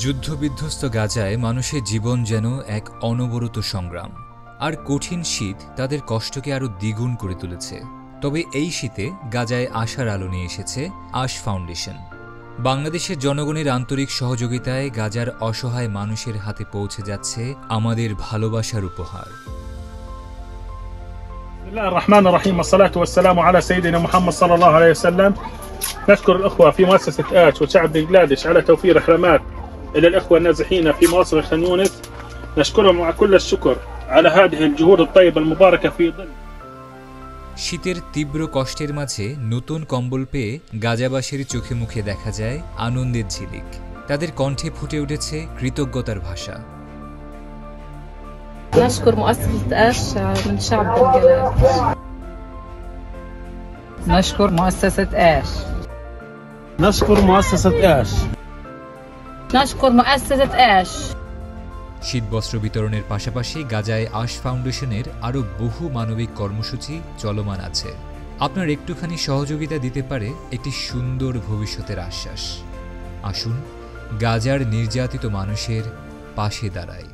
যুদ্ধবিধ্বস্ত গাজায় মানুষের জীবন যেন এক অনবরত সংগ্রাম, আর কঠিন শীত তাদের কষ্টকে আরও দ্বিগুণ করে তুলেছে। তবে এই শীতে গাজায় আশার আলো নিয়ে এসেছে আশ ফাউন্ডেশন। বাংলাদেশের জনগণের আন্তরিক সহযোগিতায় গাজার অসহায় মানুষের হাতে পৌঁছে যাচ্ছে আমাদের ভালোবাসার উপহার। بسم الله الرحمن الرحيم والصلاة والسلام على سيدنا محمد صلى الله عليه وسلم. نشكر الأخوة في مؤسسة آش وشعب بنغلاديش على توفير خدمات إلى الأخوة النازحين في مواصل خان يونس. نشكرهم مع كل الشكر على هذه الجهود الطيبة المباركة في ظل শীতের তীব্র কষ্টের মাঝে নতুন কম্বল পেয়ে গাজাবাসীর চোখে মুখে দেখা যায় আনন্দের ঝিলিক। তাদের কণ্ঠে ফুটে উঠেছে কৃতজ্ঞতার ভাষা। نشكر مؤسسة آش من شعب بنغلاديش. نشكر مؤسسة آش. نشكر مؤسسة آش. نشكر مؤسسة آش. শীতবস্ত্র বিতরণের পাশাপাশি গাজায় আশ ফাউন্ডেশনের আরও বহু মানবিক কর্মসূচি চলমান আছে। আপনার একটুখানি সহযোগিতা দিতে পারে একটি সুন্দর ভবিষ্যতের আশ্বাস। আসুন গাজার নির্যাতিত মানুষের পাশে দাঁড়াই।